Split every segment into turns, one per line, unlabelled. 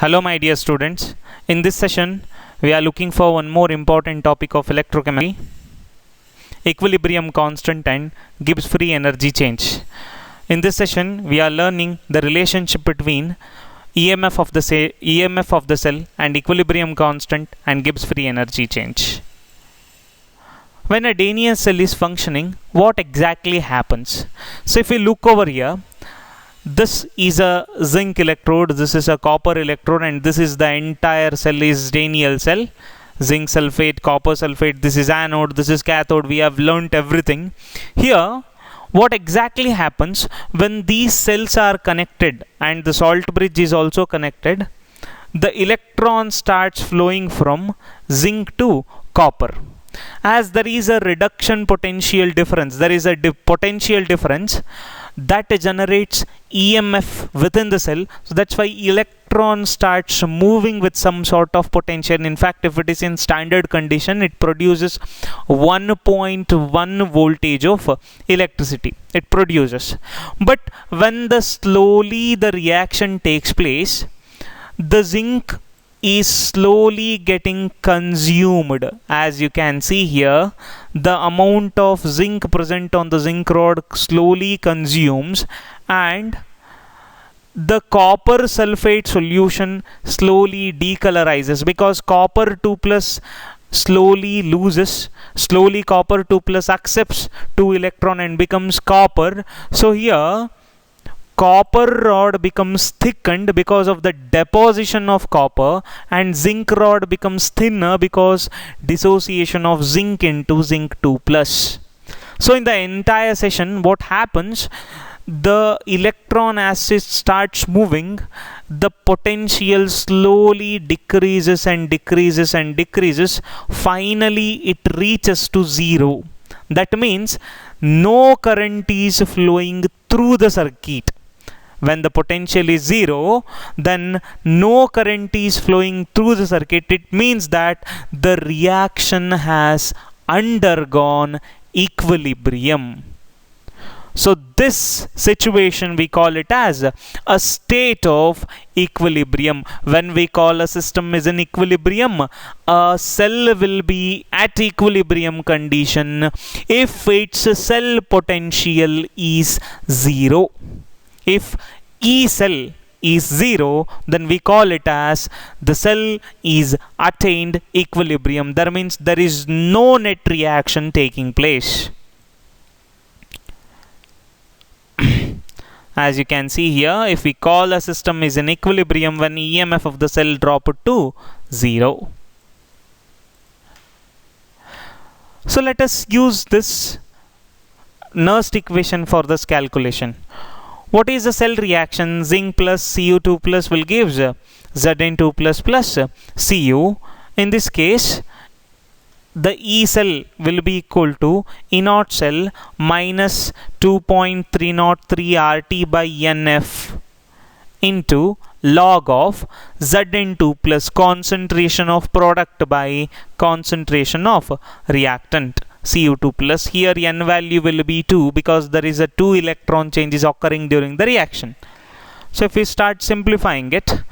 Hello my dear students. In this session we are looking for one more important topic of electrochemistry, equilibrium constant and Gibbs free energy change. In this session we are learning the relationship between EMF of the cell and equilibrium constant and Gibbs free energy change. When a Daniell cell is functioning, what exactly happens? So if we look over here, this is a zinc electrode, this is a copper electrode, and this is the entire cell is Daniell cell. Zinc sulfate, copper sulfate, this is anode, this is cathode. We have learnt everything. Here, what exactly happens when these cells are connected and the salt bridge is also connected? The electron starts flowing from zinc to copper. As there is a reduction potential difference, there is a potential difference that generates EMF within the cell. So that's why electron starts moving with some sort of potential. In fact, if it is in standard condition, it produces 1.1 voltage of electricity. It produces. But when slowly the reaction takes place, the zinc is slowly getting consumed. As you can see here, the amount of zinc present on the zinc rod slowly consumes, and the copper sulfate solution slowly decolorizes, because copper 2 plus slowly loses, slowly copper 2 plus accepts 2 electron and becomes copper. So here copper rod becomes thickened because of the deposition of copper, and zinc rod becomes thinner because dissociation of zinc into zinc 2 plus. So in the entire session, what happens? The electron as it starts moving, the potential slowly decreases and decreases and decreases. Finally, it reaches to zero. That means no current is flowing through the circuit. When the potential is zero, then no current is flowing through the circuit. It means that the reaction has undergone equilibrium. So this situation we call it as a state of equilibrium. When we call a system is in equilibrium, a cell will be at equilibrium condition if its cell potential is zero. If E cell is zero, then we call it as the cell is attained equilibrium. That means there is no net reaction taking place. As you can see here, if we call a system is in equilibrium when EMF of the cell drop to zero. So let us use this Nernst equation for this calculation. What is the cell reaction? Zinc plus Cu2 plus will give Zn2 plus plus Cu. In this case, the E cell will be equal to E naught cell minus 2.303 RT by NF into log of Zn2 plus concentration of product by concentration of reactant. Cu2 plus. Here n value will be 2 because there is a 2 electron changes occurring during the reaction. So if we start simplifying it,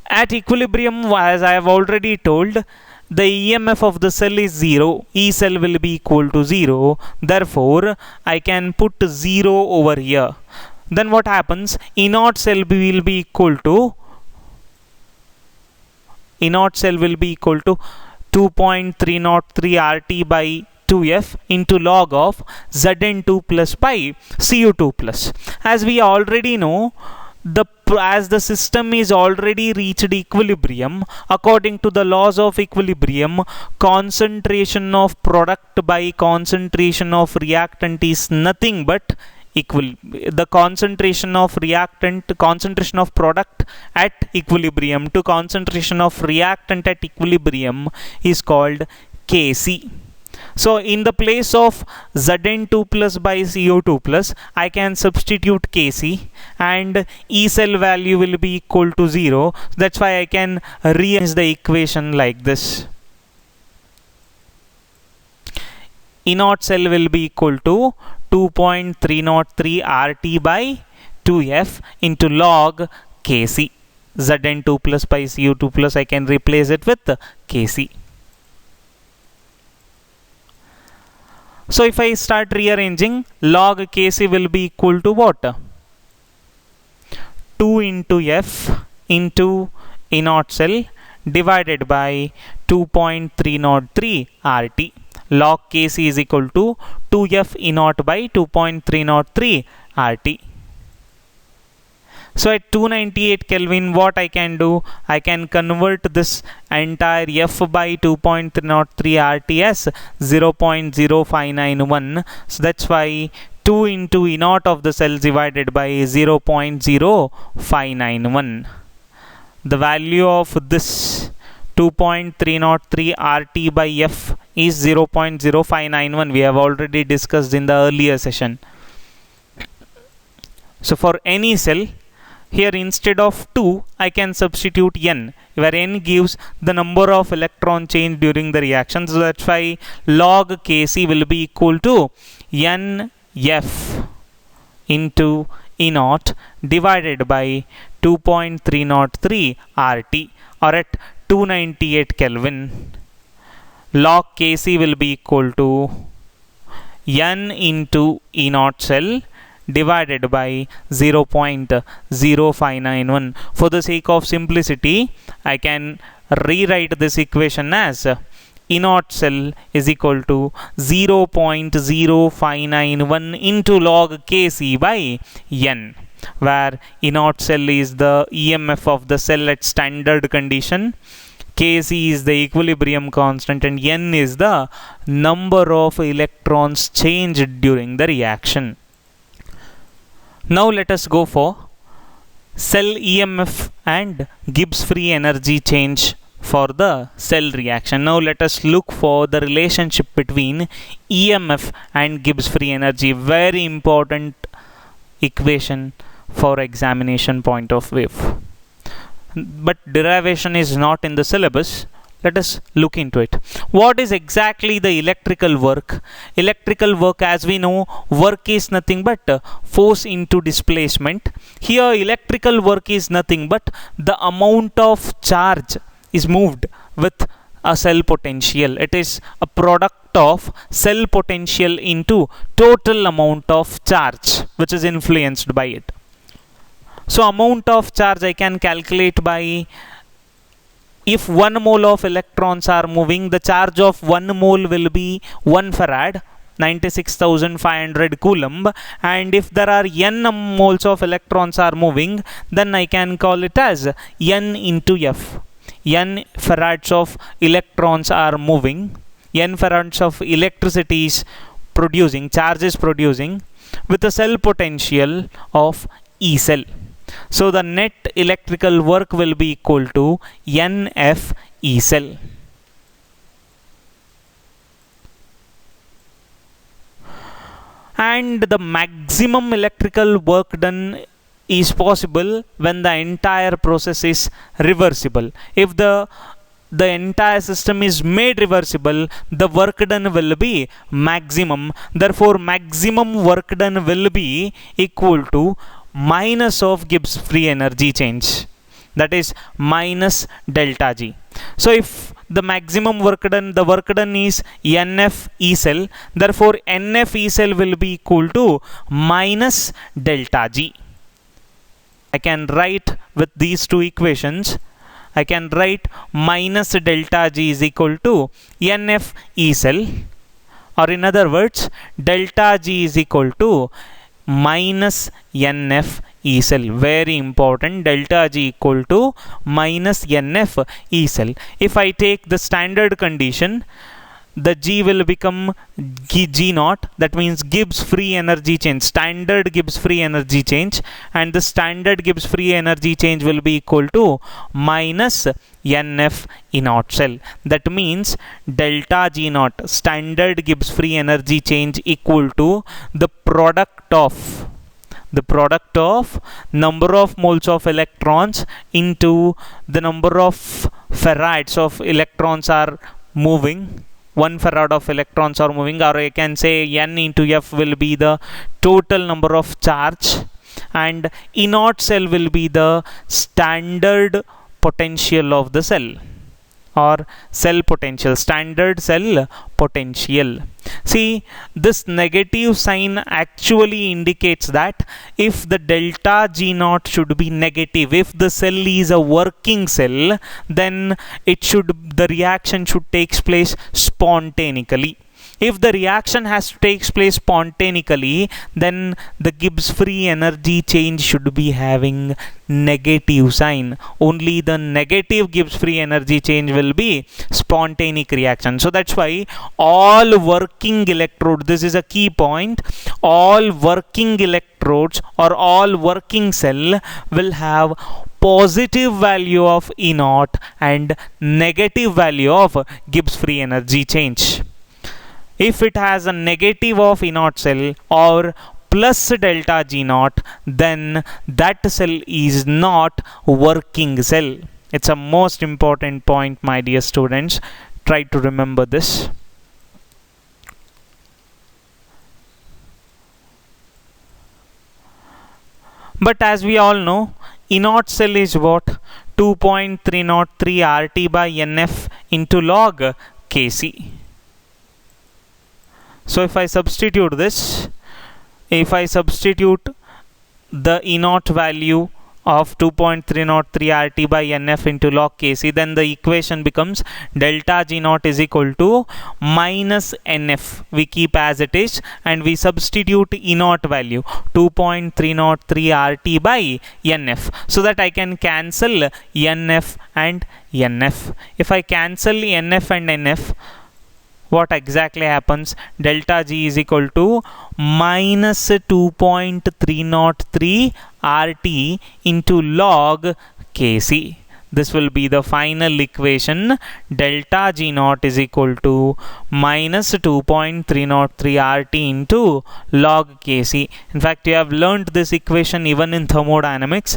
at equilibrium, as I have already told, the EMF of the cell is 0. E cell will be equal to 0. Therefore, I can put 0 over here. Then what happens? E naught cell will be equal to 2.303 RT by 2F into log of Zn2 plus by Cu2 plus. As we already know, as the system is already reached equilibrium, according to the laws of equilibrium, concentration of product by concentration of reactant is nothing but equal. The concentration of product at equilibrium to concentration of reactant at equilibrium is called Kc. So in the place of Zn2 plus by Cu2 plus, I can substitute Kc, and E cell value will be equal to 0. That's why I can rearrange the equation like this. E naught cell will be equal to 2.303 RT by 2F into log Kc. Zn2 plus pi Cu2 plus, I can replace it with Kc. So if I start rearranging, log Kc will be equal to what? 2 into F into E naught cell divided by 2.303 RT. Log Kc is equal to 2F E naught by 2.303 RT. So at 298 Kelvin, what I can do? I can convert this entire F by 2.303 RT as 0.0591. So that's why 2 into E naught of the cell divided by 0.0591. The value of this 2.303 RT by F is 0.0591. We have already discussed in the earlier session. So for any cell, here instead of 2, I can substitute n, where n gives the number of electron change during the reaction. So that's why log Kc will be equal to nF into E naught divided by 2.303 RT, or at 298 Kelvin. Log Kc will be equal to n into E naught cell divided by 0.0591. For the sake of simplicity, I can rewrite this equation as E naught cell is equal to 0.0591 into log Kc by n, where E naught cell is the EMF of the cell at standard condition, Kc is the equilibrium constant, and n is the number of electrons changed during the reaction. Now let us go for cell EMF and Gibbs free energy change for the cell reaction. Now let us look for the relationship between EMF and Gibbs free energy. Very important equation for examination point of view. But derivation is not in the syllabus. Let us look into it. What is exactly the electrical work? Electrical work, as we know, work is nothing but force into displacement. Here electrical work is nothing but the amount of charge is moved with a cell potential. It is a product of cell potential into total amount of charge which is influenced by it. So amount of charge I can calculate by, if 1 mole of electrons are moving, the charge of 1 mole will be 1 farad, 96,500 coulomb, and if there are n moles of electrons are moving, then I can call it as n into F. N farads of electrons are moving, n farads of electricity is producing, charge is producing, with a cell potential of E cell. So the net electrical work will be equal to NF E cell. And the maximum electrical work done is possible when the entire process is reversible. If the entire system is made reversible, the work done will be maximum. Therefore, maximum work done will be equal to minus of Gibbs free energy change, that is minus delta G. So if the maximum work done, the work done is NF E cell, therefore NF E cell will be equal to minus delta G. I can write with these two equations, I can write minus delta G is equal to NF E cell, or in other words, delta G is equal to minus NF E cell. Very important, delta G equal to minus NF E cell. If I take the standard condition, the G will become G naught, that means Gibbs free energy change, standard Gibbs free energy change, and the standard Gibbs free energy change will be equal to minus NF E naught cell. That means delta G naught, standard Gibbs free energy change, equal to the product of number of moles of electrons into the number of farads of electrons are moving. 1 farad of electrons are moving, or I can say N into F will be the total number of charge and E naught cell will be the standard potential of the cell, or cell potential, standard cell potential. See, this negative sign actually indicates that if the delta G naught should be negative, if the cell is a working cell, then the reaction should take place spontaneously. If the reaction takes place spontaneously, then the Gibbs free energy change should be having negative sign. Only the negative Gibbs free energy change will be spontaneous reaction. So that's why all working electrode, this is a key point, all working electrodes or all working cell will have positive value of E naught and negative value of Gibbs free energy change. If it has a negative of E naught cell or plus delta G naught, then that cell is not working cell. It's a most important point, my dear students. Try to remember this. But as we all know, E naught cell is what? 2.303 RT by NF into log Kc. So if I substitute this, if I substitute the E naught value of 2.303 RT by NF into log Kc, then the equation becomes delta G naught is equal to minus NF. We keep as it is and we substitute E naught value 2.303 RT by NF, so that I can cancel NF and NF. If I cancel NF and NF, what exactly happens? Delta G is equal to minus 2.303 RT into log Kc. This will be the final equation. Delta G naught is equal to minus 2.303 RT into log Kc. In fact, you have learned this equation even in thermodynamics.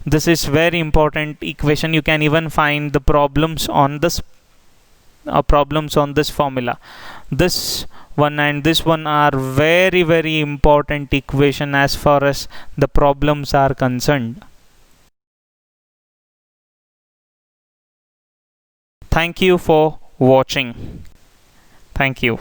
This is very important equation. You can even find the problems on this formula. This one and this one are very, very important equation as far as the problems are concerned. Thank you for watching. Thank you.